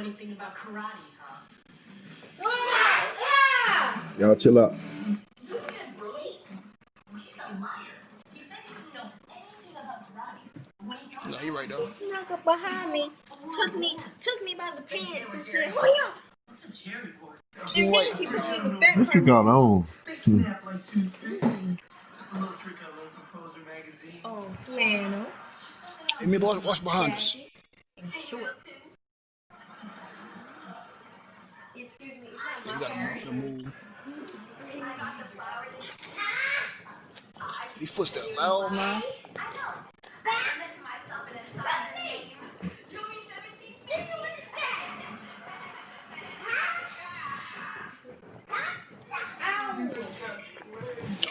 anything about karate, huh? Y'all chill out. He's a liar. He said he didn't know anything about karate. No, he right though. He snuck up behind me, took me by the pants and said, "Oh yeah." Team White. She told me the back What you got on? Oh, flannel. Hey, me watch behind us. Short. Yeah, we gotta move. These footsteps loud, man.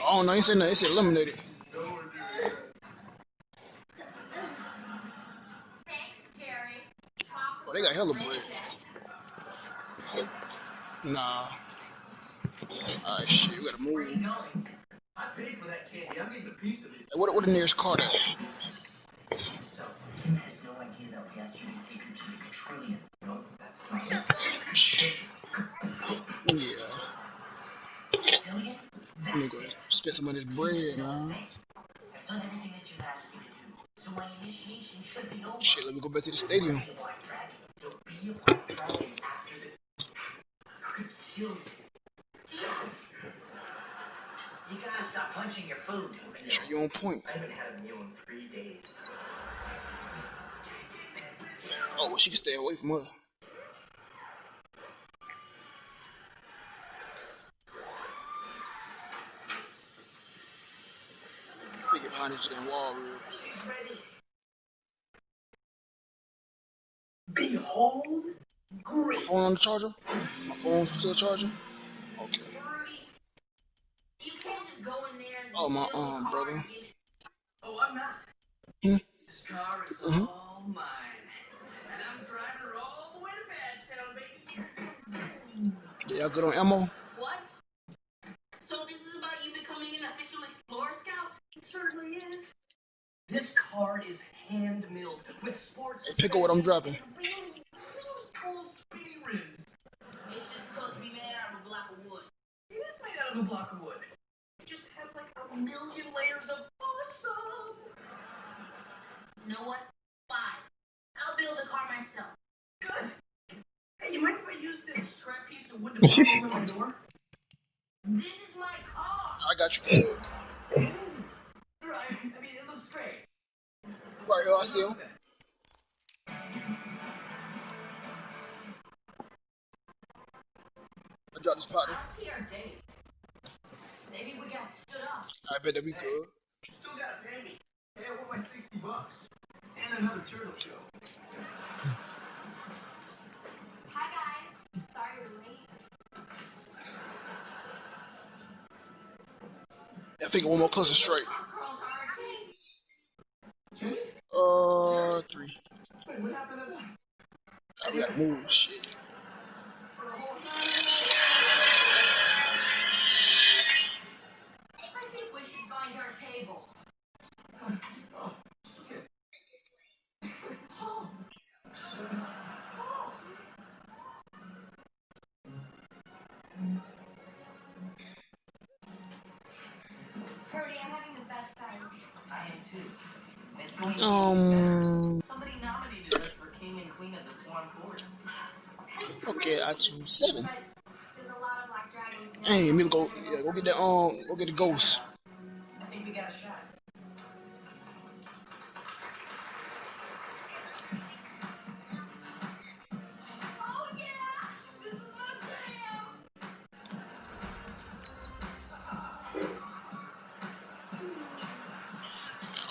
Oh no, he said no. He said eliminated. Oh, they got hella bread. Nah. Alright, shit, we gotta move. I paid for that candy. I'm getting a piece of it. Hey, what the nearest car at? So, Kim has no idea that we asked you to take her to the quadrillion. No, that's not Yeah. Let me go ahead. Spend some of this bread, man. I've done everything that you asked me to do. So my initiation should be over. Shit, let me go back to the stadium. There'll be a black dragon after the... Could kill you. You gotta stop punching your food. Make sure you're on point. I haven't had a meal in 3 days. Oh, well, she can stay away from her. Let me get behind this damn wall real quick. Behold, great. My phone on the charger? My phone's still charging? Okay. You can't just go in there and oh, my brother. Oh, I'm not. Hmm? This car is all mine. And I'm driving her all the way to Badgetown, baby. Yeah, y'all good on ammo? What? So this is about you becoming an official Explorer Scout? It certainly is. This car is hand-milled with sports... Hey, pick up what I'm dropping. Really cool speedy rims. It's just supposed to be made out of a block of wood. It is made out of a block of wood. It just has like a million layers of awesome. You know what? Fine. I'll build the car myself. Good. Hey, you mind if I use this scrap piece of wood to pop open my door? This is my car. I got you. Right. I mean, it looks great. Right here, I see him. I dropped this partner. I'll see our date. Maybe we got stood up. I bet that we could. Still gotta pay me. Hey, I want my $60. And another turtle show. Hi, guys. Sorry you're late. I think one more cluster straight. 3. Wait, what happened to that? We gotta move, shit. I think we should find our table. Oh, okay. Oh. Purdy, I'm having the best time. I am too. It's going to somebody nominated us for King and Queen of the Swan Court. Okay, I choose 7. There's a lot of black dragons. Hey, me go get that go get the ghost. I think we got a shot. Oh yeah! This is my jam!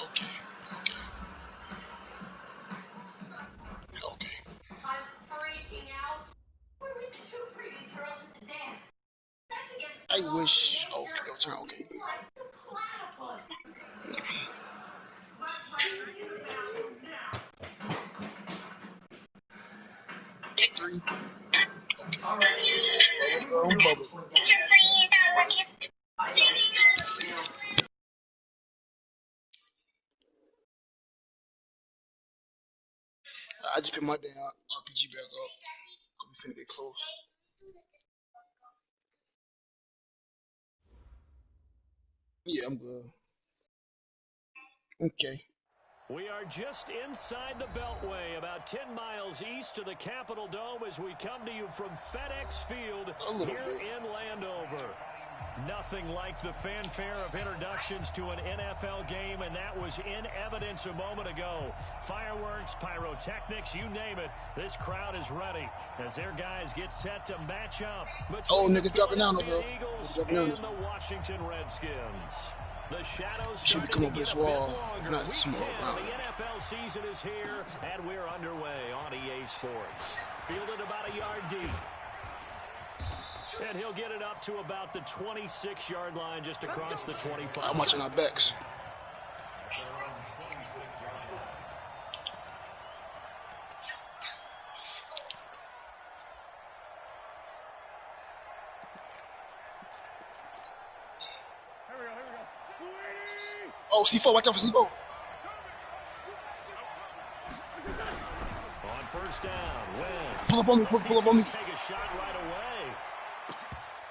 Okay. I'm freaking out. We're with the 2 previous girls at the dance. That's against the I law. wish. Okay, your turn. Okay. Like the platypus. Three. All right. Let's go. Bubble. I just picked my damn RPG back up. We finna get close. Yeah, I'm good. Okay. We are just inside the Beltway, about 10 miles east of the Capitol Dome as we come to you from FedEx Field here in Landover. Nothing like the fanfare of introductions to an NFL game, and that was in evidence a moment ago. Fireworks, pyrotechnics, you name it. This crowd is ready as their guys get set to match up between the Philadelphia Eagles and the Washington Redskins. The shadows starting to get a bit longer. Week 10 of the NFL season is here, and we're underway on EA Sports. Fielded about a yard deep. And he'll get it up to about the 26-yard line, just across the 25. How much on our backs? Oh, C4, watch out for C4. On first down, Wentz. Pull up on me, pull up on me. Take a shot right away.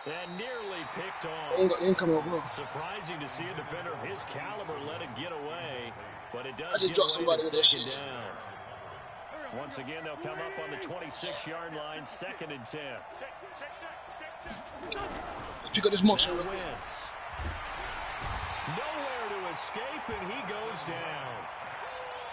And nearly picked off. Ain't coming over. Surprising to see a defender of his caliber let it get away, but it does I just get dropped away somebody to with that second shit. down. Once again, they'll come up on the 26-yard line, 2nd and 10. Let's pick up this motion real quick. Wentz. Nowhere to escape, and he goes down.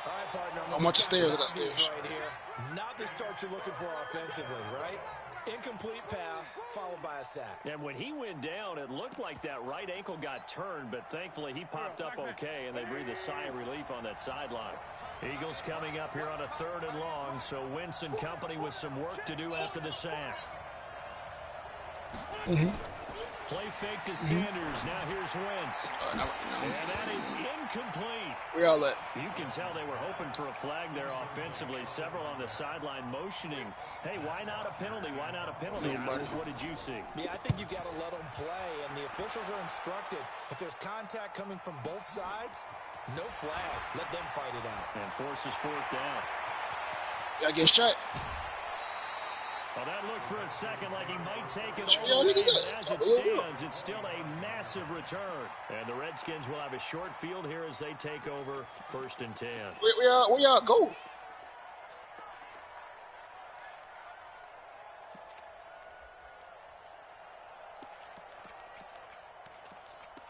All right, partner. How much stairs I got stairs? Right here. Not the start you're looking for offensively, right? Incomplete pass, followed by a sack. And when he went down, it looked like that right ankle got turned, but thankfully he popped up okay, and they breathed a sigh of relief on that sideline. Eagles coming up here on a 3rd and long, so Wentz and company with some work to do after the sack. Play fake to Sanders. Now here's Wentz. No. And that is incomplete. Where y'all at? You can tell they were hoping for a flag there offensively. Several on the sideline motioning. Hey, why not a penalty? Why not a penalty? What did you see? Yeah, I think you've got to let them play, and the officials are instructed. If there's contact coming from both sides, no flag. Let them fight it out. And forces 4th down. Y'all get shot? Well, that looked for a second like he might take it all the way, but as it stands, it's still a massive return. And the Redskins will have a short field here as they take over 1st and 10. Where y'all go?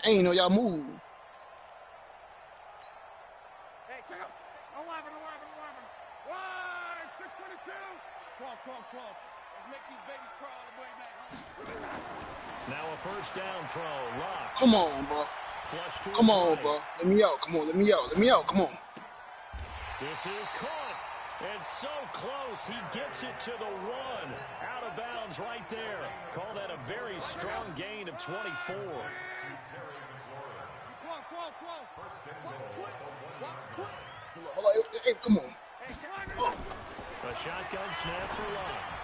I ain't know y'all move. Hey, check out. 11. Wide, 622. 12. Let's make these babies crawl all the way back home. Now a 1st down throw. Lock. Come on, bro. Flush Come on, bro. Let me out. Come on. Let me out. Come on. This is caught. And so close. He gets it to the 1. Out of bounds right there. Call that a very strong gain of 24. Hold on. Hey, come on. A shotgun snap for Love.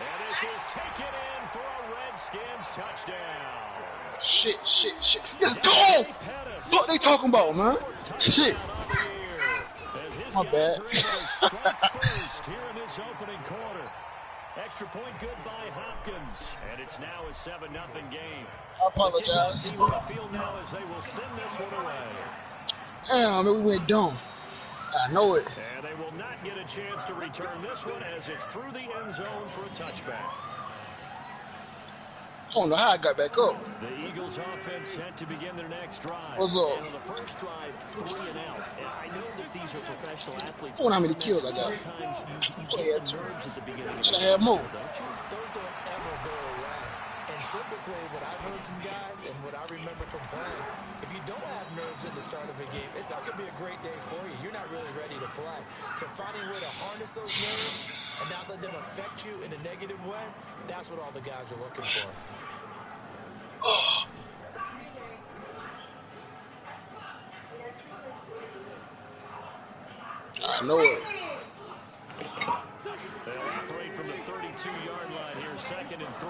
And this is taken in for a Redskins touchdown. Shit. Let's go! What they talking about, man? Shit. My bad. First here in this opening quarter. Extra point good by Hopkins. And it's now a 7-0 game. I apologize. Field now as they will send this one away. Damn, man, we went dumb. I know it. And they will not get a chance to return this one as it's through the end zone for a touchback. I don't know how I got back up. The Eagles offense set to begin their next drive. What's up? And on the first drive, 3 and out. And I know that these are professional athletes. I wonder how many kills I got. Sometimes you get the nerves at the beginning of the I have more. Those don't ever go away. And typically, what I've heard from guys and what I remember from playing, if you don't have nerves at the start of a game, it's not going to be a great day for you. You're not really ready to play. So finding a way to harness those nerves and not let them affect you in a negative way, that's what all the guys are looking for. Oh. I know it. They'll operate from the 32-yard line here, 2nd and 3.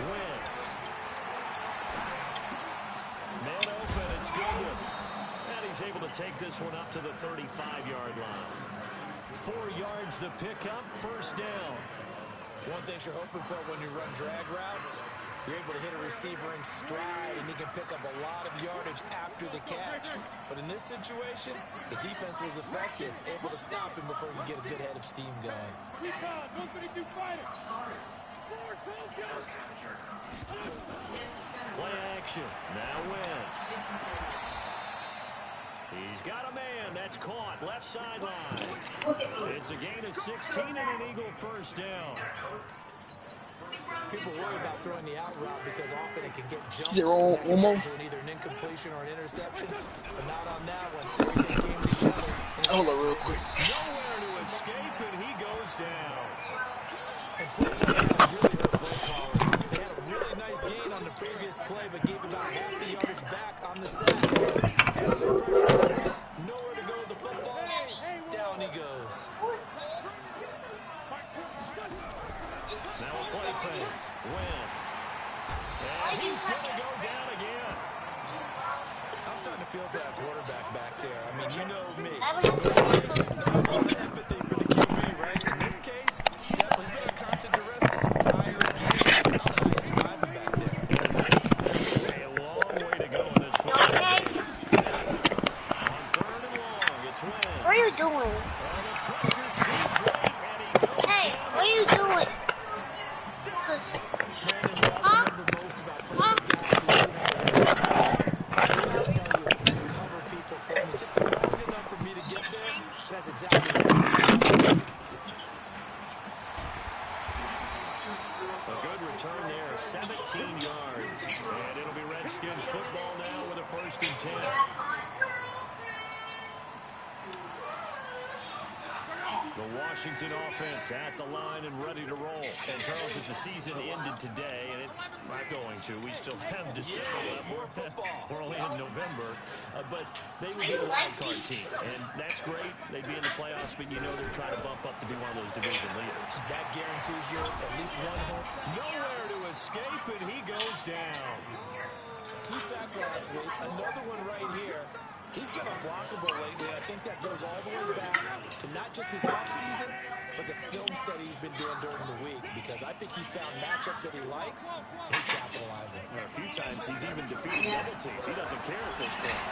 Wentz. Man open, it's Goodwin. And he's he's able to take this one up to the 35-yard line. 4 yards to pick up, first down. One thing you're hoping for when you run drag routes, you're able to hit a receiver in stride, and he can pick up a lot of yardage after the catch. But in this situation, the defense was effective, able to stop him before he could get a good head of steam going. Play action. Now Wentz. He's got a man. That's caught. Left sideline. It's a gain of 16 and an Eagle first down. People worry about throwing the out route because often it can get jumped to either an incompletion or an interception, but not on that one. Everything came together. Hold on real quick. Nowhere to escape, and he goes down. And players really hurt the play caller. They had a really nice gain on the previous play, but gave about half the yardage back on the sack. As their pressure, nowhere to go with the football. Down he goes. Now a play fake. Wentz. And he's going to go down again. I'm starting to feel for that quarterback back there. I mean, you know me. A lot of empathy for the QB, right? In this case, definitely been on constant duress this entire game. I don't know how he's surviving back there. A long way to go in this football game. On 3rd and long, it's Wentz. What are you doing? The pressure too great, and he goes Hey, down. what are you doing? That's exactly right. A good return there, 17 yards. And it'll be Redskins football now with a 1st and 10. The Washington offense at the line and ready to roll. And Charles, if the season ended today, and it's not going to, we still have December left. We're only in November. But they would be a wild card team. And that's great. They'd be in the playoffs, but you know they're trying to bump up to be one of those division leaders. That guarantees you at least one home. Nowhere to escape, and he goes down. 2 sacks last week, another one right here. He's been unblockable lately, and I think that goes all the way back to not just his offseason, but the film study he's been doing during the week, because I think he's found matchups that he likes, and he's capitalizing. A few times he's even defeated double teams. He doesn't care at this point.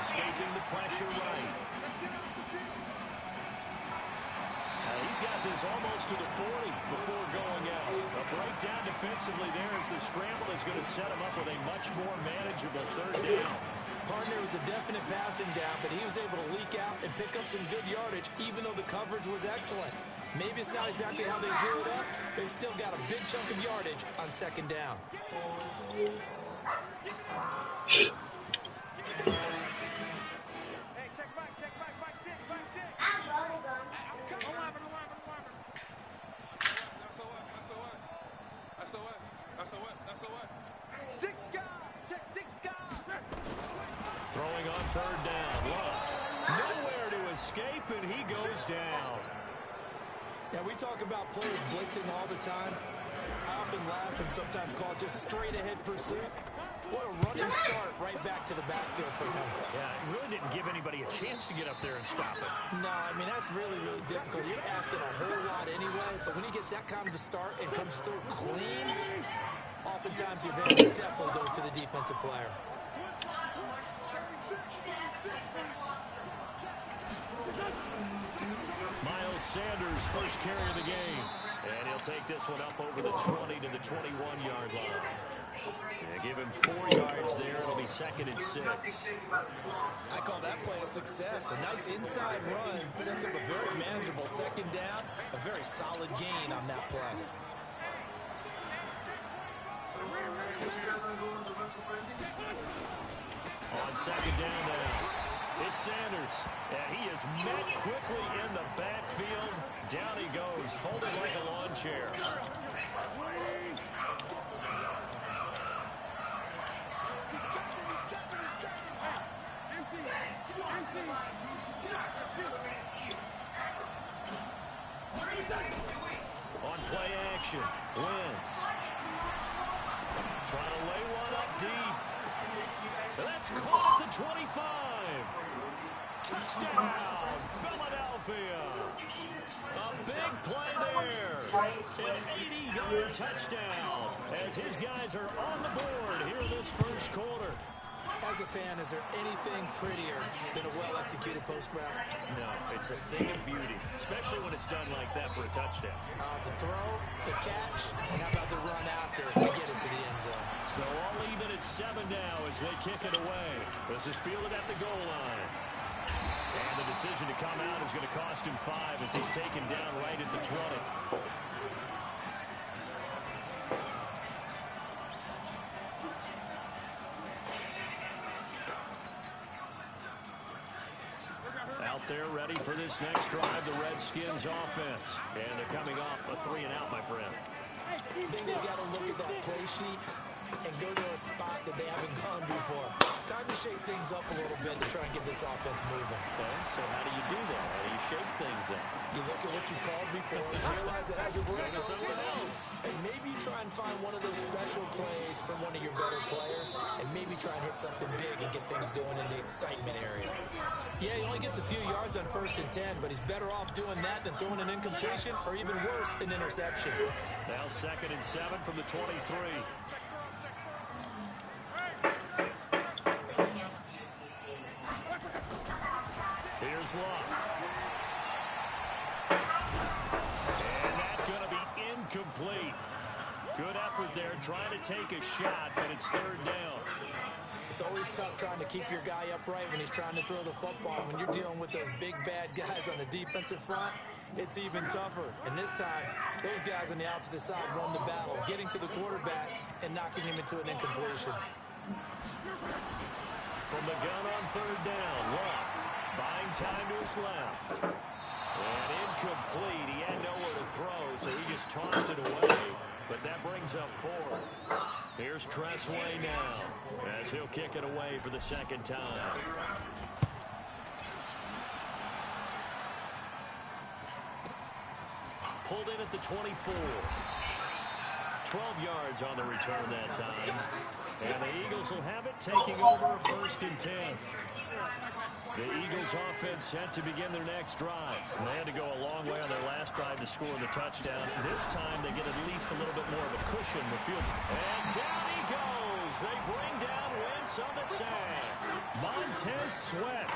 Escaping the pressure right. He's got this almost to the 40 before going out. A breakdown defensively there as the scramble is going to set him up with a much more manageable 3rd down. Partner was a definite passing down, but he was able to leak out and pick up some good yardage, even though the coverage was excellent. Maybe it's not exactly how they drew it up, but he still got a big chunk of yardage on 2nd down. Hey, check back, back 6. Throwing on 3rd down. Nowhere to escape, and he goes down. Yeah, we talk about players blitzing all the time. I often laugh and sometimes call it just straight-ahead pursuit. What a running start right back to the backfield for him. Yeah, it really didn't give anybody a chance to get up there and stop it. No, I mean, that's really, really difficult. You're asking a whole lot anyway, but when he gets that kind of a start and comes through clean, oftentimes the advantage definitely goes to the defensive player. Miles Sanders, first carry of the game. And he'll take this one up over the 20 to the 21-yard line. Yeah, give him 4 yards there. It'll be 2nd and 6. I call that play a success. A nice inside run sets up a very manageable 2nd down. A very solid gain on that play. On 2nd down now. It's Sanders, and he is met quickly in the backfield. Down he goes, folded like a lawn chair. On play action, Wentz. Trying to lay one up deep. That's caught at the 25. Touchdown, Philadelphia. A big play there. An 80-yard touchdown as his guys are on the board here in this first quarter. As a fan, is there anything prettier than a well-executed post route? No, it's a thing of beauty, especially when it's done like that for a touchdown. The throw, the catch, and how about the run after to get it to the end zone? So all even at 7 now as they kick it away. This is fielded at the goal line. And the decision to come out is going to cost him 5 as he's taken down right at the 20. Out there ready for this next drive, the Redskins offense. And they're coming off a 3-and-out, my friend. I think they've got to look at that play sheet and go to a spot that they haven't gone before. Time to shake things up a little bit to try and get this offense moving. Okay, so how do you do that? How do you shake things up? You look at what you called before and realize it hasn't worked somewhere else. And maybe try and find one of those special plays from one of your better players and maybe try and hit something big and get things going in the excitement area. Yeah, he only gets a few yards on 1st and 10, but he's better off doing that than throwing an incompletion or even worse, an interception. Now 2nd and 7 from the 23. Here's Love. And that's going to be incomplete. Good effort there trying to take a shot, but it's 3rd down. It's always tough trying to keep your guy upright when he's trying to throw the football. When you're dealing with those big, bad guys on the defensive front, it's even tougher. And this time, those guys on the opposite side run the battle, getting to the quarterback and knocking him into an incompletion. From the gun on 3rd down, Love buying time to his left. And incomplete. He had nowhere to throw, so he just tossed it away. But that brings up 4th. Here's Tressway now as he'll kick it away for the 2nd time. Pulled in at the 24. 12 yards on the return that time. And the Eagles will have it, taking over 1st and 10. The Eagles offense set to begin their next drive. And they had to go a long way on their last drive to score the touchdown. This time they get at least a little bit more of a cushion in the field. And down he goes. They bring down Wentz on the sack. Montez Sweat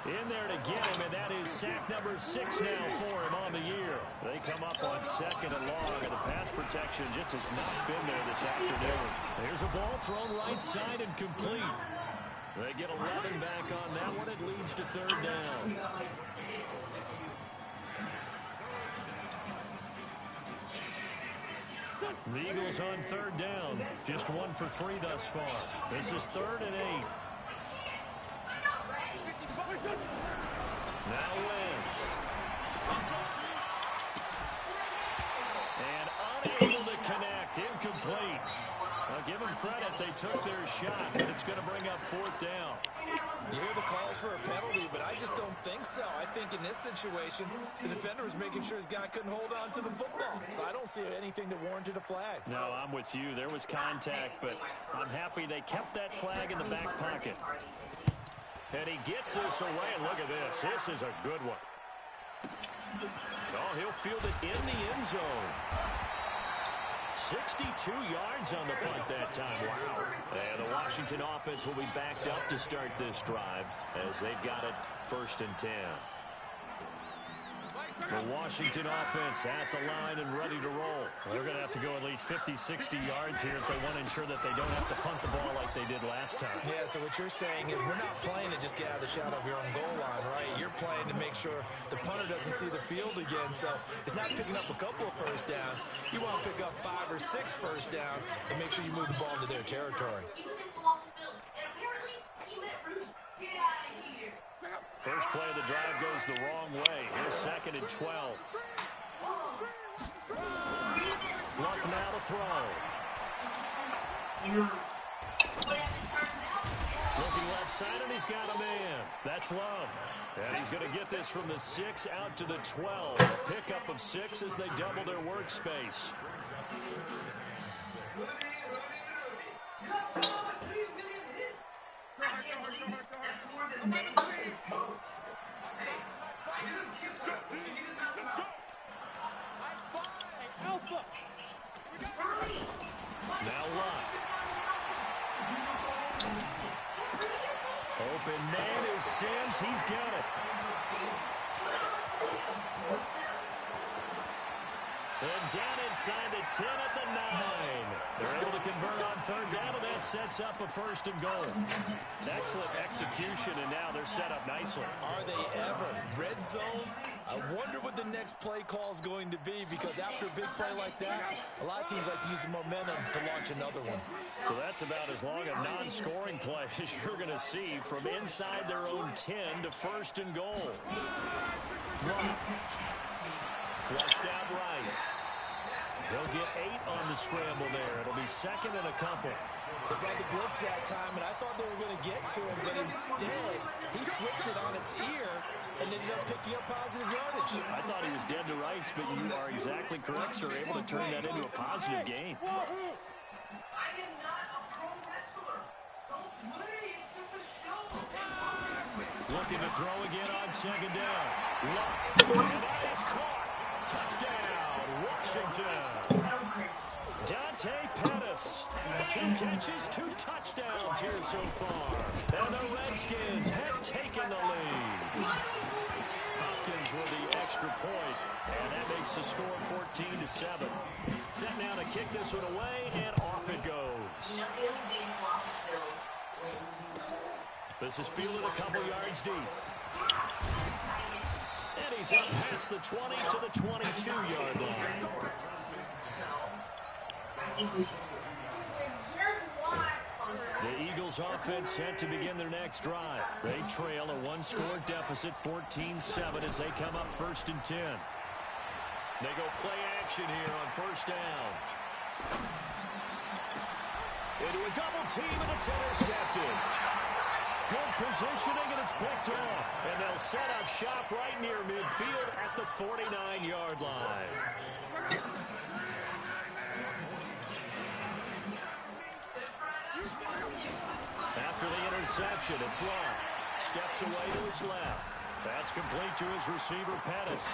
in there to get him, and that is sack number 6 now for him on the year. They come up on 2nd and long, and the pass protection just has not been there this afternoon. There's a ball thrown right side and complete. They get 11 back on that one. It leads to 3rd down. The Eagles on 3rd down. Just 1 for 3 thus far. This is 3rd and 8. Now Wentz. And unable to connect. Incomplete. I'll give them credit. They took their shot, but it's going to bring up 4th down. You hear the calls for a penalty, but I just don't think so. I think in this situation, the defender was making sure his guy couldn't hold on to the football. So I don't see anything that warranted a flag. No, I'm with you. There was contact, but I'm happy they kept that flag in the back pocket. And he gets this away, and look at this. This is a good one. Oh, he'll field it in the end zone. 62 yards on the punt that time. Wow. And the Washington offense will be backed up to start this drive as they've got it 1st and 10. The Washington offense at the line and ready to roll. They're going to have to go at least 50, 60 yards here if they want to ensure that they don't have to punt the ball like they did last time. Yeah, so what you're saying is we're not playing to just get out of the shadow of your own goal line, right? You're playing to make sure the punter doesn't see the field again. So it's not picking up a couple of first downs. You want to pick up 5 or 6 first downs and make sure you move the ball into their territory. First play of the drive goes the wrong way. Here's 2nd and 12. Luck now to throw. Looking left side, and he's got a man. That's Love. And he's going to get this from the 6 out to the 12. A pickup of 6 as they double their workspace. Now Lott. Open man is Sims. He's got it. And down inside the 10 at the 9. They're able to convert on third down, and that sets up a first and goal. Excellent execution, and now they're set up nicely. Are they ever? Red zone? I wonder what the next play call is going to be, because after a big play like that, a lot of teams like to use the momentum to launch another one. So that's about as long a non-scoring play as you're going to see from inside their own 10 to first and goal. Flushed out right. They'll get 8 on the scramble there. It'll be second and a couple. They brought the blitz that time, and I thought they were going to get to him, but instead, he flipped it on its ear and ended up picking up positive yardage. I thought he was dead to rights, but you are exactly correct, sir. Able to turn that into a positive gain. I am not a pro wrestler. Don't worry, it's just a show. Looking to throw again on second down. And that is caught. Touchdown, Washington. Dante Pettis. 2 catches, 2 touchdowns here so far. And the Redskins have taken the lead. Hopkins with the extra point, and that makes the score 14-7. Set now to kick this one away, and off it goes. This is fielded a couple yards deep. And he's up past the 20 to the 22-yard line. The Eagles offense set to begin their next drive. They trail a 1-score deficit, 14-7, as they come up first and 10. They go play action here on first down. Into a double team, and it's intercepted. Good positioning, and it's picked off. And they'll set up shop right near midfield at the 49-yard line. After the interception, it's Lott. Steps away to his left. That's complete to his receiver, Pettis.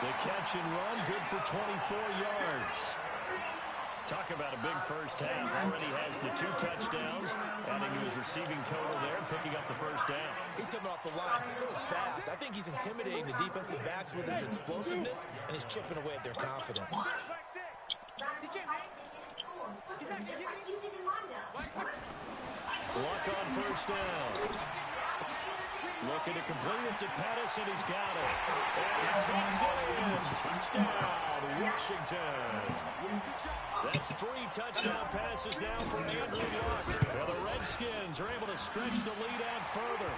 The catch and run, good for 24 yards. Talk about a big first half. Already has the 2 touchdowns, adding to his receiving total there, picking up the first down. He's coming off the line so fast. I think he's intimidating the defensive backs with his explosiveness, and he's chipping away at their confidence. Luck on first down. Looking to complete it to Pettis, and he's got it. And he takes it in. Touchdown, Washington. That's 3 touchdown passes now from Andrew Luck. Well, the Redskins are able to stretch the lead out further.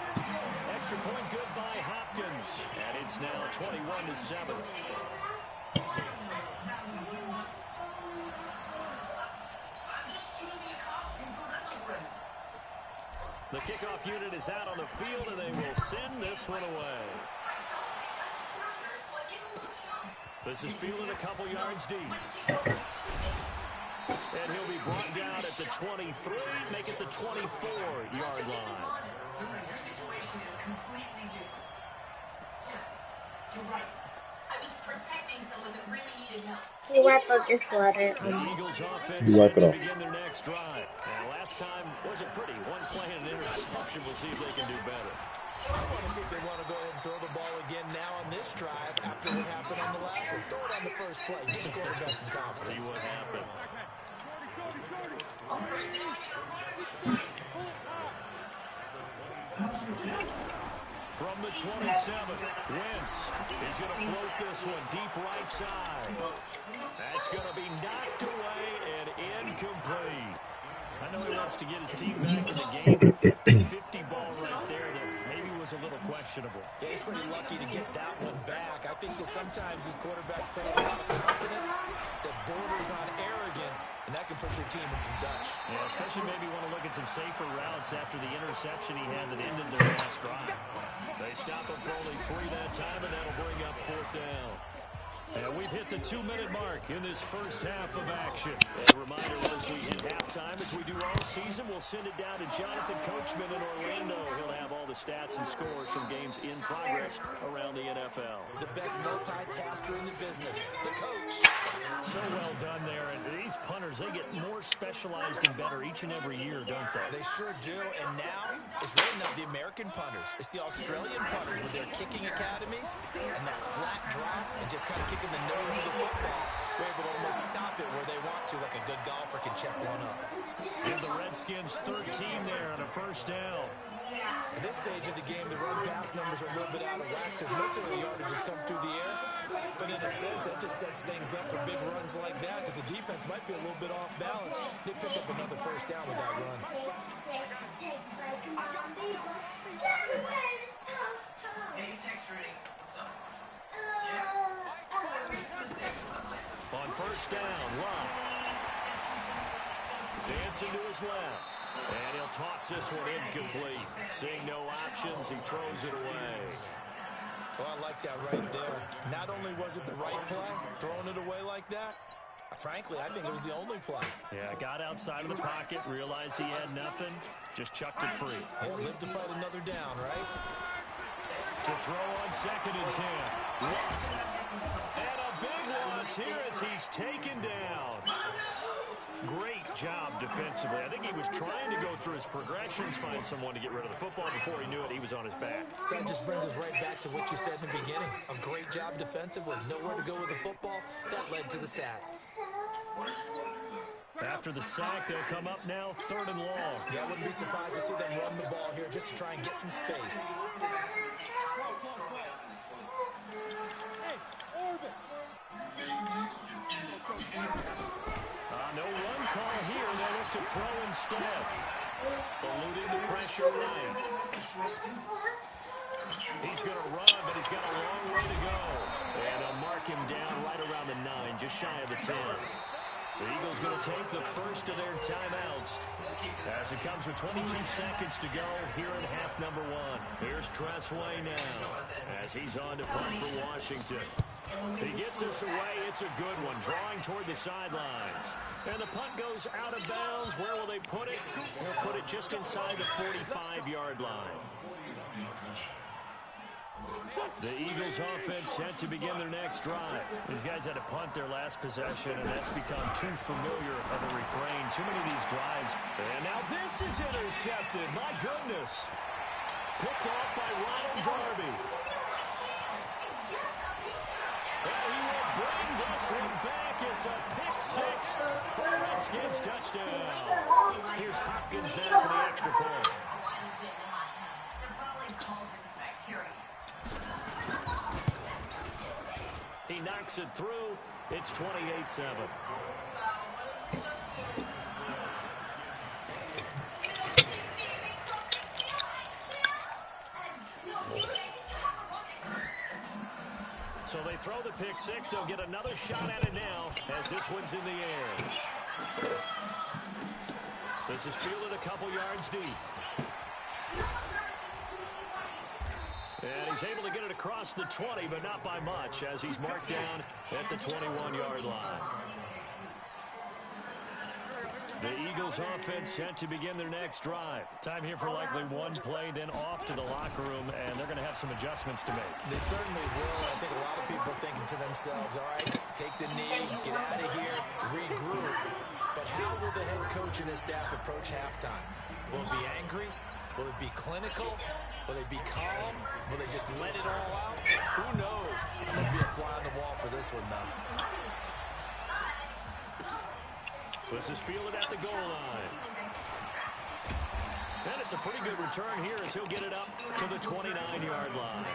Extra point good by Hopkins. And it's now 21-7. The kickoff unit is out on the field, and they will send this one away. This is fielded a couple yards deep. And he'll be brought down at the 23, make it the 24-yard line. Your situation is completely different. Yeah, you're right. I was protecting someone that really needed help. We wipe up this water. The Eagles offense You wipe set it to off. begin their next drive. And last time wasn't pretty. 1 play and an interception. We'll see if they can do better. I want to see if they want to go ahead and throw the ball again now on this drive after what happened on the last one. Throw it on the first play. Give the quarterback some confidence. See what happens. From the 27, Wentz is going to float this one deep right side. That's going to be knocked away and incomplete. I know he wants to get his team back in the game. 50-50 ball right there that maybe was a little questionable. Yeah, he's pretty lucky to get that one back. I think that sometimes his quarterbacks play with a lot of confidence that borders on arrogance, and that can put your team in some Dutch. Yeah, especially maybe want to look at some safer routes after the interception he had that ended their last drive. They stop him for only 3 that time, and that'll bring up 4th down. And we've hit the 2-minute mark in this first half of action. And a reminder, as we hit halftime, as we do all season, we'll send it down to Jonathan Coachman in Orlando. He'll have all the stats and scores from games in progress around the NFL. The best multitasker in the business, the coach. So well done there. And these punters, they get more specialized and better each and every year, don't they? They sure do. And now, it's really not the American punters. It's the Australian punters with their kicking academies and that flat drop and just kind of kicking the nose of the football. They're able to almost stop it where they want to, like a good golfer can check one up. Give the Redskins 13 there on a first down. At this stage of the game, the run-pass numbers are a little bit out of whack because most of the yardage has come through the air. But in a sense, that just sets things up for big runs like that because the defense might be a little bit off balance. They pick up another first down with that run. On first down, Love. Dancing to his left. And he'll toss this one incomplete. Seeing no options, he throws it away. Well, I like that right there. Not only was it the right play, throwing it away like that, frankly, I think it was the only play. Yeah, got outside of the pocket, realized he had nothing, just chucked it free. Yeah, live to fight another down, right? To throw on 2nd and 10. And a big loss here as he's taken down. Great job defensively. I think he was trying to go through his progressions, find someone to get rid of the football. Before he knew it, he was on his back. So that just brings us right back to what you said in the beginning. A great job defensively. Nowhere to go with the football. That led to the sack. After the sack, they'll come up now 3rd and long. Yeah, I wouldn't be surprised to see them run the ball here just to try and get some space. No run call here. They look to throw instead. Eluding the pressure right. He's going to run, but he's got a long way to go. And they'll mark him down right around the 9, just shy of the 10. The Eagles going to take the first of their timeouts as it comes with 22 seconds to go here in half number 1. Here's Tressway now as he's on to punt for Washington. He gets this away. It's a good one, drawing toward the sidelines. And the punt goes out of bounds. Where will they put it? They'll put it just inside the 45-yard line. The Eagles offense set to begin their next drive. These guys had to punt their last possession, and that's become too familiar of a refrain. Too many of these drives. And now this is intercepted. My goodness. Picked off by Ronald Darby. And he will bring this one back. It's a pick 6 for the Redskins touchdown. Here's Hopkins now for the extra point. He knocks it through. It's 28-7. So they throw the pick 6. They'll get another shot at it now as this one's in the air. This is fielded a couple yards deep. And he's able to get it across the 20, but not by much, as he's marked down at the 21-yard line. The Eagles offense set to begin their next drive. Time here for likely one play, then off to the locker room, and they're going to have some adjustments to make. They certainly will. I think a lot of people are thinking to themselves, all right, take the knee, get out of here, regroup. But how will the head coach and his staff approach halftime? Will it be angry? Will it be clinical? Will they be calm? Will they just let it all out? Who knows? I'm going to be a fly on the wall for this one, though. This is fielded at the goal line. And it's a pretty good return here as he'll get it up to the 29-yard line.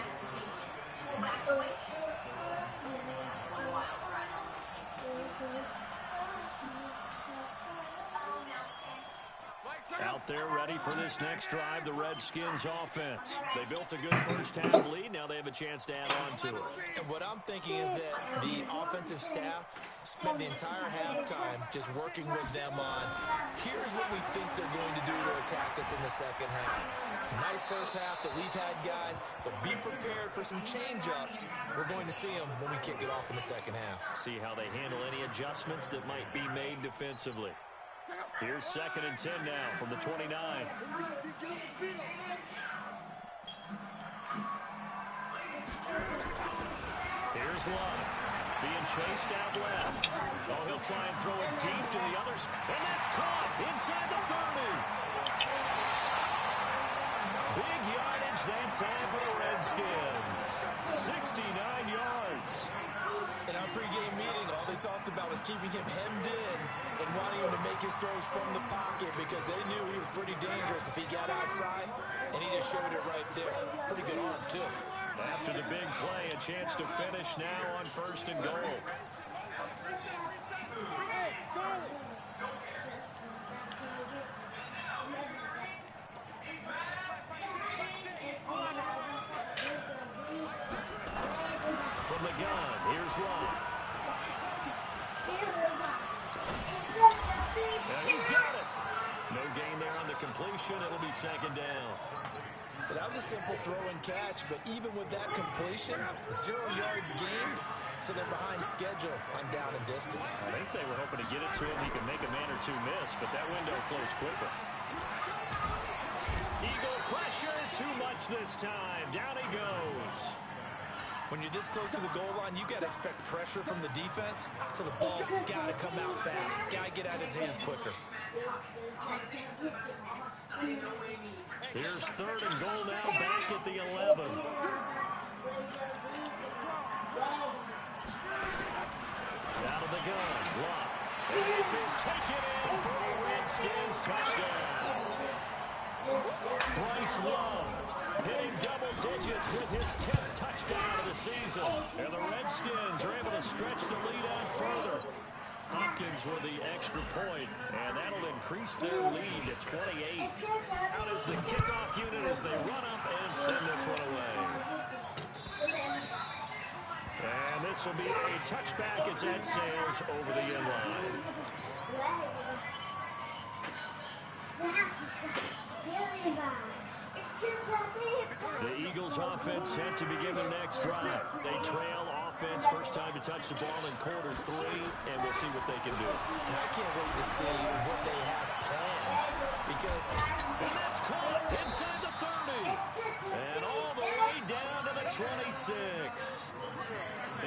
Out there ready for this next drive, the Redskins offense. They built a good first half lead. Now they have a chance to add on to it. And what I'm thinking is that the offensive staff spent the entire halftime just working with them on, here's what we think they're going to do to attack us in the second half. Nice first half that we've had, guys, but be prepared for some change-ups. We're going to see them when we kick it off in the second half. See how they handle any adjustments that might be made defensively. Here's 2nd and 10 now from the 29. Here's Love. Being chased out left. Oh, he'll try and throw it deep to the other. And that's caught inside the 30. Big yardage that time for the Redskins. 69 yards. In our pregame meeting, all they talked about was keeping him hemmed in and wanting him to make his throws from the pocket because they knew he was pretty dangerous if he got outside, and he just showed it right there. Pretty good arm, too. After the big play, a chance to finish now on 1st and goal. From the gun, here's Love. And he's got it. No gain there on the completion. It'll be 2nd down. Well, that was a simple throw and catch, but even with that completion, 0 yards gained, so they're behind schedule on down and distance. I think they were hoping to get it to him. He could make a man or two miss, but that window closed quickly. Eagle pressure, too much this time. Down he goes. When you're this close to the goal line, you got to expect pressure from the defense, so the ball's got to come out fast. Got to get out of his hands quicker. Here's 3rd and goal now, back at the 11. Out of the gun, Love. This is taken in for a Redskins touchdown. Bryce Love hitting double digits with his 10th touchdown of the season. And the Redskins are able to stretch the lead out further. Hopkins with the extra point, and that'll increase their lead to 28. Out is the kickoff unit as they run up and send this one away. And this will be a touchback as that sails over the end line. The Eagles offense set to begin their next drive. They trail offense, first time to touch the ball in quarter 3, and we'll see what they can do. I can't wait to see what they have planned because... And that's caught inside the 30. And all the way down to the 26.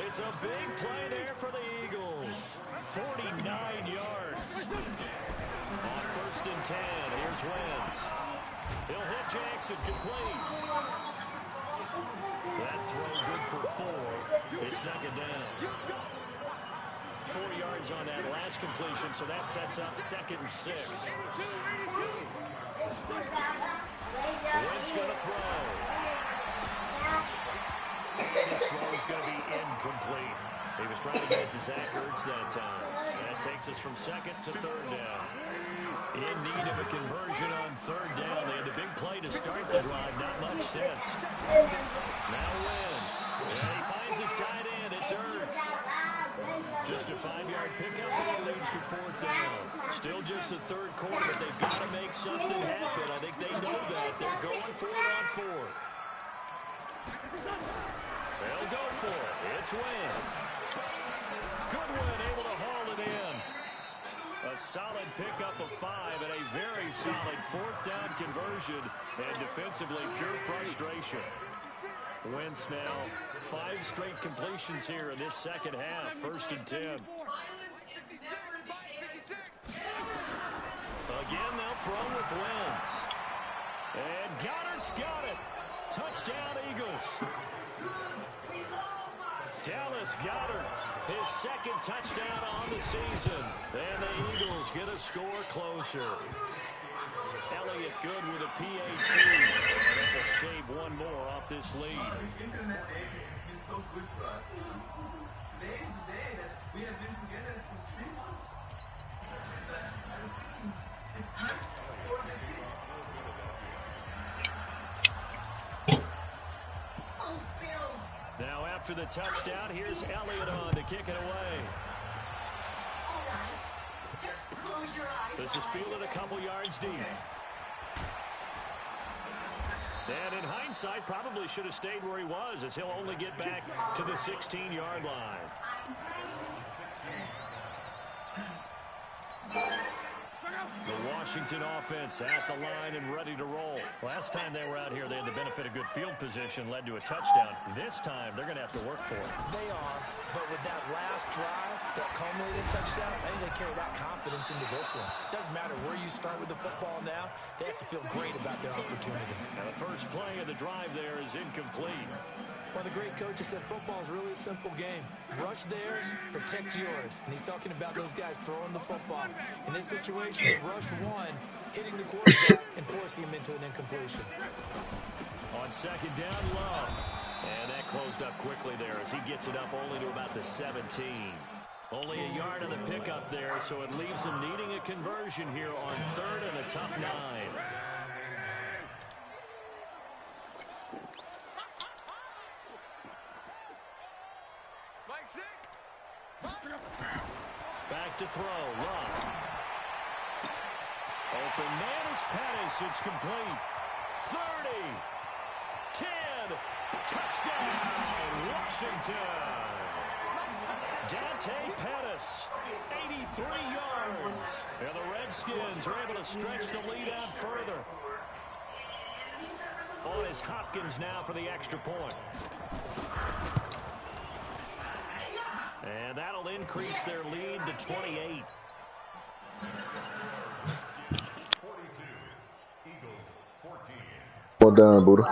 It's a big play there for the Eagles. 49 yards. On 1st and 10, here's Wentz. He'll hit Jackson complete. That throw good for 4. It's 2nd down. 4 yards on that last completion, so that sets up 2nd and 6. Wentz going to throw. This throw is going to be incomplete. He was trying to get it to Zach Ertz that time. And that takes us from 2nd to 3rd down. In need of a conversion on 3rd down. They had the big play to start the drive. Not much sense. Now Wentz. And he finds his tight end. It's Ertz. Just a 5-yard pickup, and it leads to 4th down. Still just the 3rd quarter, but they've got to make something happen. I think they know that. They're going for it on 4th. They'll go for it. It's Wentz. Goodwin able to haul it in. A solid pickup of 5 and a very solid 4th down conversion. And defensively, pure frustration. Wentz now 5 straight completions here in this 2nd half. 1st and 10. Again, they'll throw with Wentz. And Goddard's got it. Touchdown, Eagles. Dallas Goedert, his 2nd touchdown on the season. And the Eagles get a score closer. Elliott good with a PAT. That will shave 1 more off this lead. Now after the touchdown, here's Elliott on to kick it away. This is fielded a couple yards deep. And in hindsight, probably should have stayed where he was, as he'll only get back to the 16-yard line. The Washington offense at the line and ready to roll. Last time they were out here, they had the benefit of good field position, led to a touchdown. This time, they're going to have to work for it. They are, but with that last drive, that culminating touchdown, I think they carry that confidence into this one. Doesn't matter where you start with the football now, they have to feel great about their opportunity. Now the first play of the drive there is incomplete. One of the great coaches said football is really a simple game. Rush theirs, protect yours. And he's talking about those guys throwing the football. In this situation, they rush one, hitting the quarterback and forcing him into an incompletion. On second down, Love. And that closed up quickly there as he gets it up only to about the 17. Only a yard of the pickup there, so it leaves him needing a conversion here on third and a tough 9. Back to throw. Love. Open man is Pettis. It's complete. 30. 10. Touchdown, Washington. Dante Pettis, 83 yards. And the Redskins are able to stretch the lead out further. On is Hopkins now for the extra point. And that'll increase their lead to 28. 42. Eagles 14. Well done, Buddha.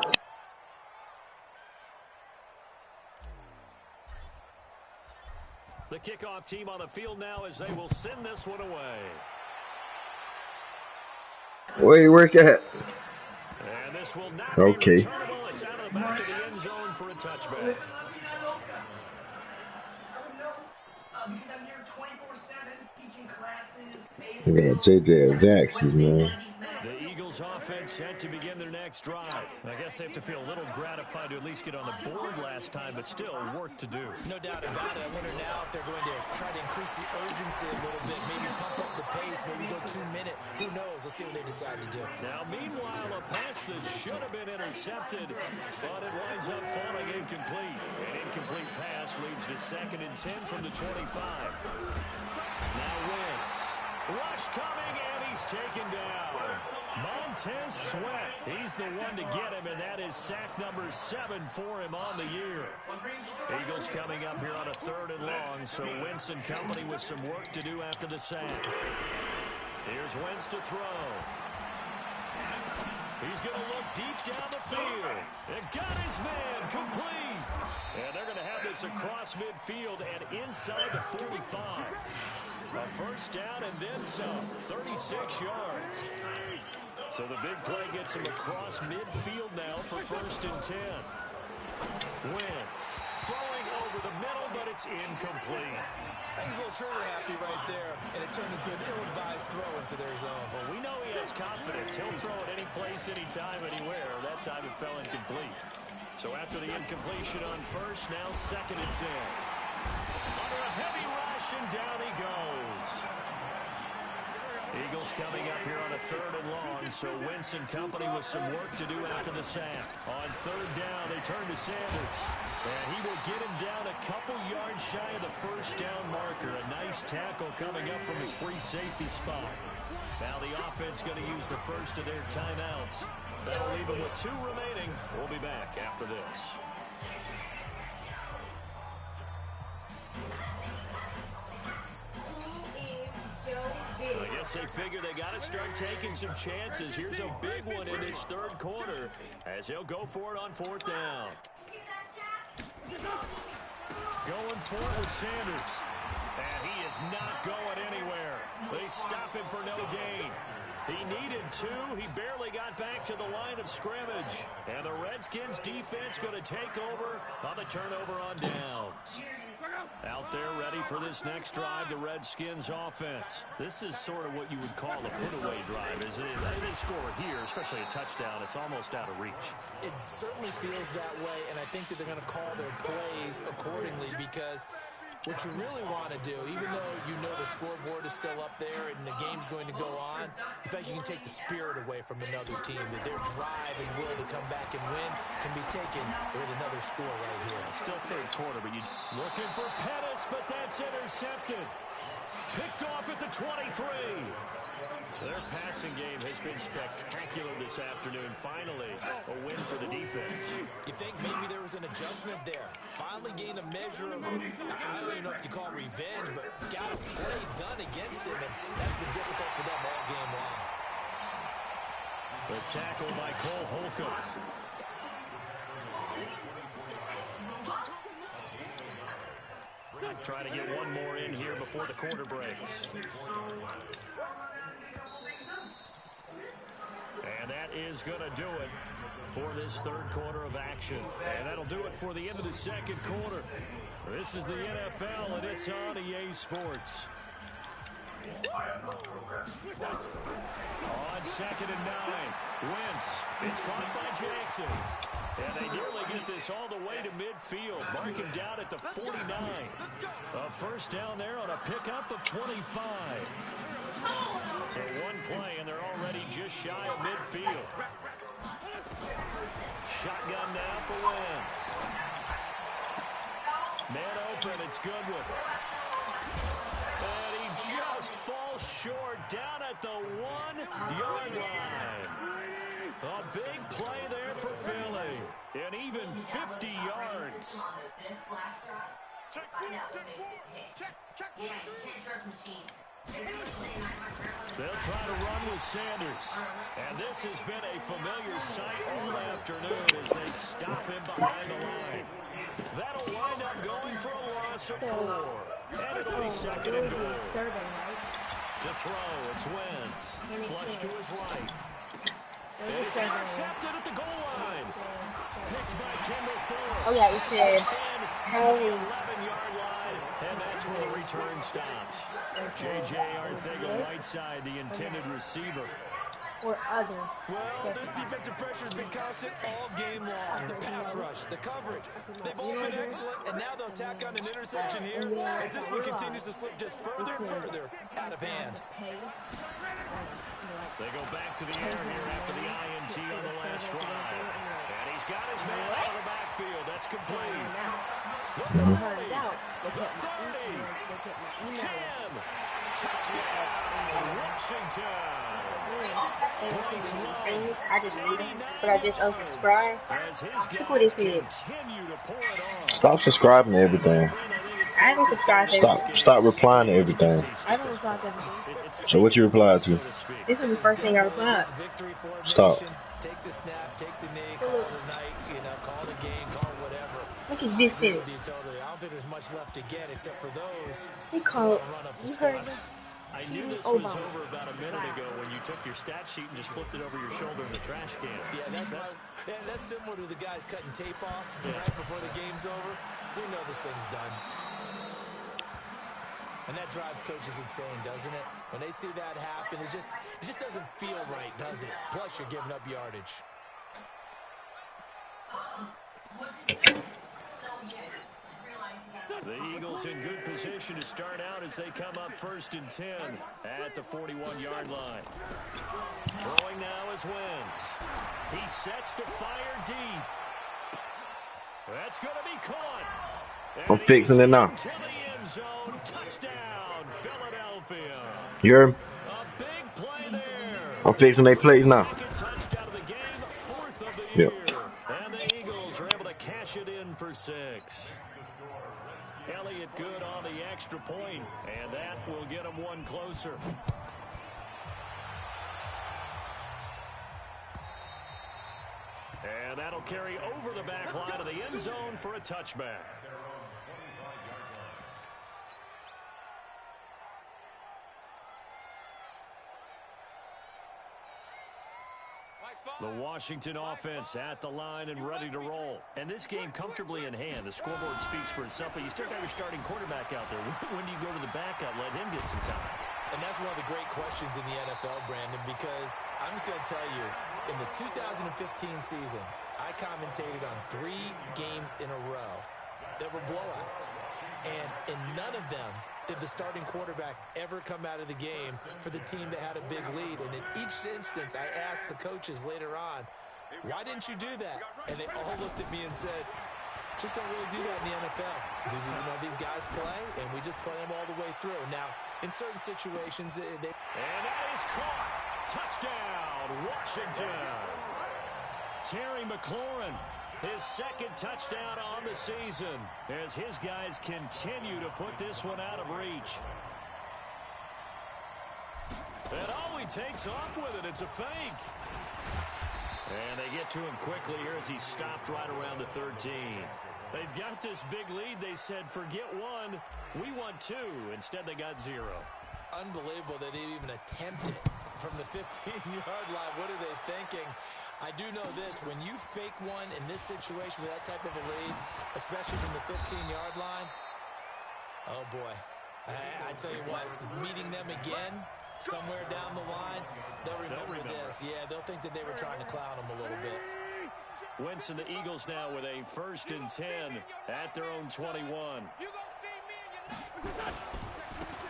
The kickoff team on the field now as they will send this one away. Where you work at? And this will not Okay. be returnable. It's out of the back of the end zone for a touchback. Because I'm here 24/7 teaching classes. Look at JJ Zaxby's, man. The Eagles offense set to begin their next drive. I guess they have to feel a little gratified to at least get on the board last time, but still work to do. No doubt about it. I wonder now if they're going to try to increase the urgency a little bit, maybe pump up the pace, maybe go 2 minute. Who knows? Let's see what they decide to do. Now, meanwhile, a pass that should have been intercepted, but it winds up falling incomplete. An incomplete pass leads to 2nd and 10 from the 25. Now Wentz. Rush coming, and he's taken down. Montez Sweat. He's the one to get him, and that is sack number 7 for him on the year. Eagles coming up here on a 3rd and long, so Wentz and company with some work to do after the sack. Here's Wentz to throw. He's going to look deep down the field. And got his man complete. And they're going to have this across midfield and inside the 45. A first down and then some. 36 yards. So the big play gets him across midfield now for 1st and 10. Wentz throwing over the middle, but it's incomplete. He's a little trigger happy right there, and it turned into an ill-advised throw into their zone. Well, we know he has confidence. He'll throw it any place, anytime, anywhere. That time it fell incomplete. So after the incompletion on first, now 2nd and 10. Under a heavy rush, and down he goes. Eagles coming up here on a 3rd and long, so Wentz and company with some work to do after the sack. On 3rd down, they turn to Sanders. And he will get him down a couple yards shy of the first down marker. A nice tackle coming up from his free safety spot. Now the offense going to use the first of their timeouts. That'll leave them with 2 remaining. We'll be back after this. I guess they figure they got to start taking some chances. Here's a big one in this 3rd quarter as he'll go for it on 4th down. Going for it with Sanders. And he is not going anywhere. They stop him for no gain. He needed 2. He barely got back to the line of scrimmage. And the Redskins defense going to take over on the turnover on downs. Out there ready for this next drive, the Redskins offense. This is sort of what you would call a put-away drive, isn't it? They score here, especially a touchdown. It's almost out of reach. It certainly feels that way, and I think that they're going to call their plays accordingly because what you really want to do, even though you know the scoreboard is still up there and the game's going to go on, you think you can take the spirit away from another team, that their drive and will to come back and win can be taken with another score right here. Still 3rd quarter, but you looking for Pettis, but that's intercepted. Picked off at the 23. Their passing game has been spectacular this afternoon. Finally, a win for the defense. You think maybe there was an adjustment there. Finally gained a measure of, I don't even know if you call it revenge, but got a play done against him, and that's been difficult for them all game long. The tackle by Cole Holcomb. Try to get one more in here before the quarter breaks. And that is going to do it for this third quarter of action. And that'll do it for the end of the second quarter. This is the NFL, and it's on EA Sports. On 2nd and 9, Wentz. It's caught by Jackson. And they nearly get this all the way to midfield. Marking down at the 49. A first down there on a pickup of 25. So one play, and they're already just shy of midfield. Shotgun now for Wentz. Man open, it's Goodwin. And he just falls short down at the 1-yard line. A big play there for Philly. And even 50 yards. Check. They'll try to run with Sanders. And this has been a familiar sight all afternoon as they stop him behind the line. That'll wind up going for a loss of 4. And it'll be 2nd and goal. To throw, it's Wentz. Flush to his right. And it's intercepted at the goal line. Picked by Kendall Ford. Oh, yeah, it said, 11-yard line, and that's where the return stops. J.J. Arthego, right side, the intended receiver. Or other. Well, this defensive pressure has been constant all game long. The pass rush, the coverage, they've all been excellent, and now they'll tack on an interception here as this one continues to slip just further and further out of hand. They go back to the air here after the INT on the last drive. And he's got his man out of the backfield. That's complete. The 40. The 30. 10. Touchdown, Washington. I just read them, but I just unsubscribe. Look what it said. Stop subscribing to everything. I haven't subscribed to everything. Stop replying to everything. I don't reply to everything. So what you reply to? This is the first thing I replied. Stop. Take the snap, take the knee, call it a night, call the game, call whatever. Look at this thing. I don't think there's much left to get except for those. He called. You heard me? I knew this was over about a minute ago when you took your stat sheet and just flipped it over your shoulder in the trash can. Yeah, that's similar to the guys cutting tape off right before the game's over. We know this thing's done. And that drives coaches insane, doesn't it? When they see that happen, it just doesn't feel right, does it? Plus, you're giving up yardage. The Eagles in good position to start out as they come up 1st and 10 at the 41-yard line. Throwing now is Wentz. He sets to fire deep. That's going to be caught. I'm fixing it now. To the end zone. Touchdown, Philadelphia. You heard me? A big play there. I'm fixing their plays now. Second touchdown of the game, 4th of the Yep. year. And the Eagles are able to cash it in for 6. Elliott good on the extra point, and that will get him one closer. And that'll carry over the back line of the end zone for a touchback. The Washington offense at the line and ready to roll. And this game comfortably in hand. The scoreboard speaks for itself, but you still got your starting quarterback out there. When do you go to the backup, let him get some time? And that's one of the great questions in the NFL, Brandon, because I'm just going to tell you, in the 2015 season, I commentated on 3 games in a row that were blowouts. And in none of them did the starting quarterback ever come out of the game for the team that had a big lead. And in each instance, I asked the coaches later on, why didn't you do that? And they all looked at me and said, Just don't really do that in the NFL. You know, these guys play, and we just play them all the way through. Now, in certain situations, they... And that is caught. Touchdown, Washington. Terry McLaurin, his second touchdown on the season, as his guys continue to put this one out of reach. And he takes off with it. It's a fake. And they get to him quickly here as he stopped right around the 13. They've got this big lead. They said, forget one. We want two. Instead, they got 0. Unbelievable they didn't even attempt it from the 15-yard line. What are they thinking? I do know this. When you fake one in this situation with that type of a lead, especially from the 15-yard line, oh, boy. I tell you what, meeting them again somewhere down the line, they'll remember this. Yeah, they'll think that they were trying to clown them a little bit. Wentz and the Eagles now with a 1st and 10 at their own 21.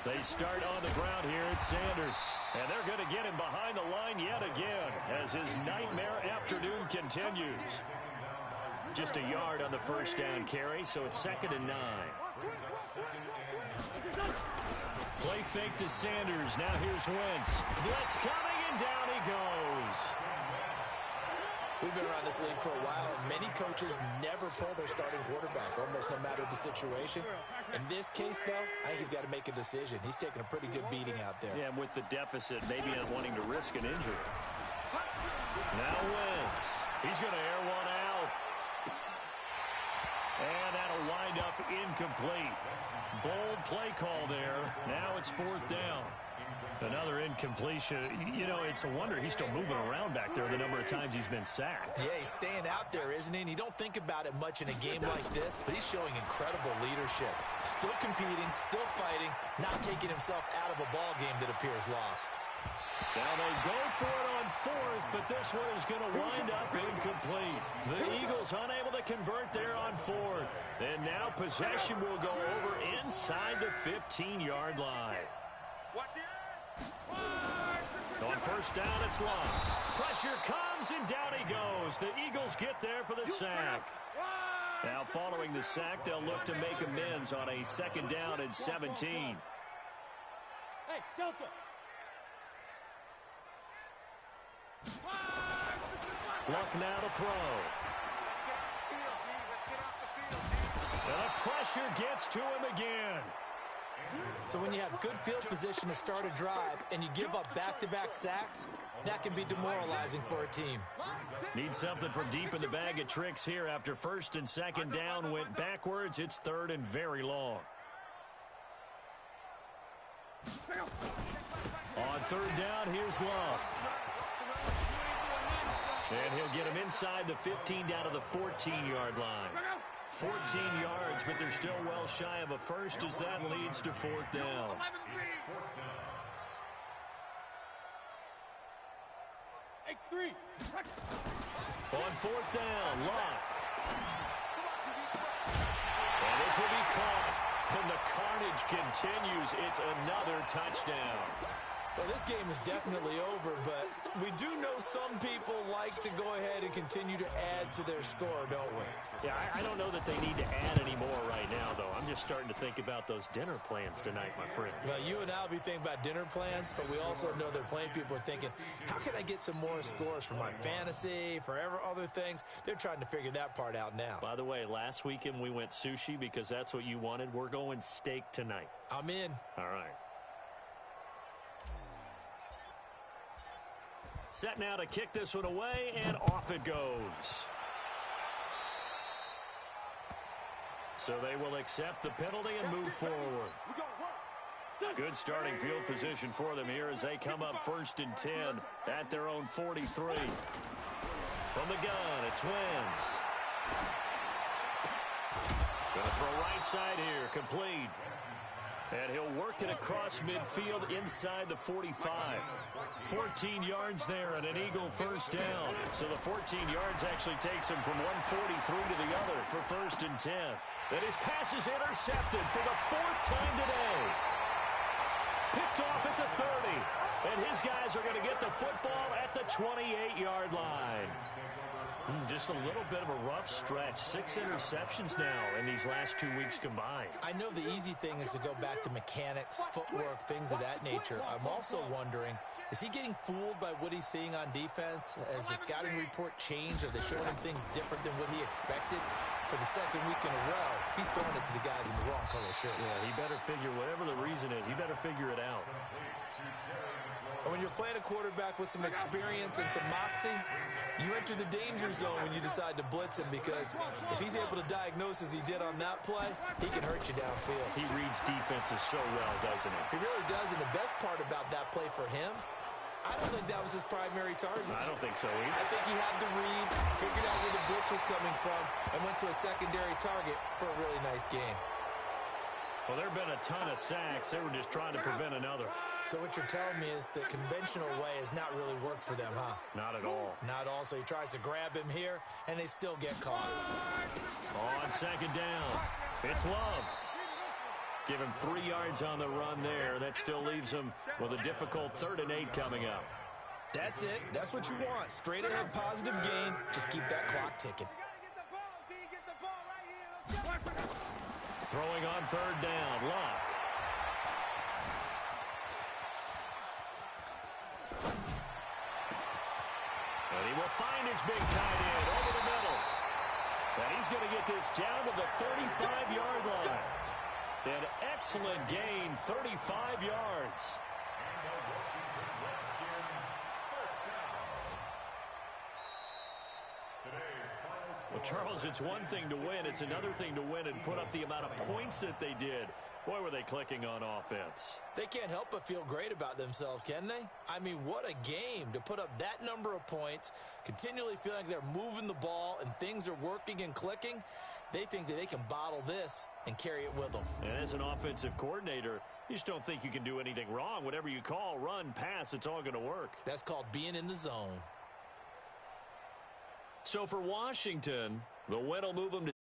They start on the ground here at Sanders. And they're going to get him behind the line yet again as his nightmare afternoon continues. Just a yard on the first down carry, so it's 2nd and 9. Play fake to Sanders. Now here's Wentz. Blitz coming, and down he goes. We've been around this league for a while, and many coaches never pull their starting quarterback, almost no matter the situation. In this case, though, I think he's got to make a decision. He's taking a pretty good beating out there. Yeah, and with the deficit, maybe not wanting to risk an injury. Now Wentz. He's going to air one out. And that'll wind up incomplete. Bold play call there. Now it's 4th down. Another incompletion. You know, it's a wonder he's still moving around back there the number of times he's been sacked. Yeah, he's staying out there, isn't he? And you don't think about it much in a game like this, but he's showing incredible leadership. Still competing, still fighting, not taking himself out of a ball game that appears lost. Now they go for it on 4th, but this one is going to wind up incomplete. The Eagles unable to convert there on 4th. And now possession will go over inside the 15-yard line. On 1st down, it's Long. Pressure comes, and down he goes. The Eagles get there for the sack. Now, following the sack, they'll look to make amends on a 2nd down and 17. Hey, Delta. Luck now to throw. And the pressure gets to him again. So when you have good field position to start a drive and you give up back-to-back sacks, that can be demoralizing for a team. Need something from deep in the bag of tricks here after 1st and 2nd down went backwards. It's 3rd and very long. On 3rd down, here's Love. And he'll get him inside the 15 down to the 14-yard line. 14 yards, but they're still well shy of a first as that leads to 4th down. X3. On 4th down, Locke. And this will be caught. And the carnage continues. It's another touchdown. Well, this game is definitely over, but we do know some people like to go ahead and continue to add to their score, don't we? Yeah, I don't know that they need to add any more right now, though. I'm just starting to think about those dinner plans tonight, my friend. Well, you and I will be thinking about dinner plans, but we also know they're playing people are thinking, how can I get some more scores for my fantasy, for other things? They're trying to figure that part out now. By the way, last weekend we went sushi because that's what you wanted. We're going steak tonight. I'm in. All right. Set now to kick this one away, and off it goes. So they will accept the penalty and move forward. Good starting field position for them here as they come up 1st and 10 at their own 43. From the gun, it's Wentz. Going to throw right side here, complete. And he'll work it across midfield inside the 45. 14 yards there and an Eagle 1st down. So the 14 yards actually takes him from 143 to the other for 1st and 10. And his pass is intercepted for the 4th time today. Picked off at the 30. And his guys are going to get the football at the 28-yard line. Just a little bit of a rough stretch. 6 interceptions now in these last 2 weeks combined. I know the easy thing is to go back to mechanics, footwork, things of that nature. I'm also wondering, is he getting fooled by what he's seeing on defense? Has the scouting report changed? Are they showing him things different than what he expected? For the second week in a row, he's throwing it to the guys in the wrong color shirts. Yeah, he better figure, whatever the reason is, he better figure it out. And when you're playing a quarterback with some experience and some moxie, you enter the danger zone when you decide to blitz him, because if he's able to diagnose as he did on that play, he can hurt you downfield. He reads defenses so well, doesn't he? He really does, and the best part about that play for him, I don't think that was his primary target. I don't think so either. I think he had the read, figured out where the blitz was coming from, and went to a secondary target for a really nice game. Well, there have been a ton of sacks. They were just trying to prevent another. So what you're telling me is the conventional way has not really worked for them, huh? Not at all. Not all. So he tries to grab him here, and they still get caught. On second down, it's Love. Give him 3 yards on the run there. That still leaves him with a difficult 3rd and 8 coming up. That's it. That's what you want. Straight ahead positive gain. Just keep that clock ticking. Throwing on 3rd down, Love. And he will find his big tight end over the middle. And he's going to get this down to the 35-yard line. An excellent gain, 35 yards. Well, Charles, it's one thing to win. It's another thing to win and put up the amount of points that they did. Boy, were they clicking on offense. They can't help but feel great about themselves, can they? I mean, what a game to put up that number of points, continually feeling like they're moving the ball and things are working and clicking. They think that they can bottle this and carry it with them. And as an offensive coordinator, you just don't think you can do anything wrong. Whatever you call, run, pass, it's all going to work. That's called being in the zone. So for Washington, the win will move them to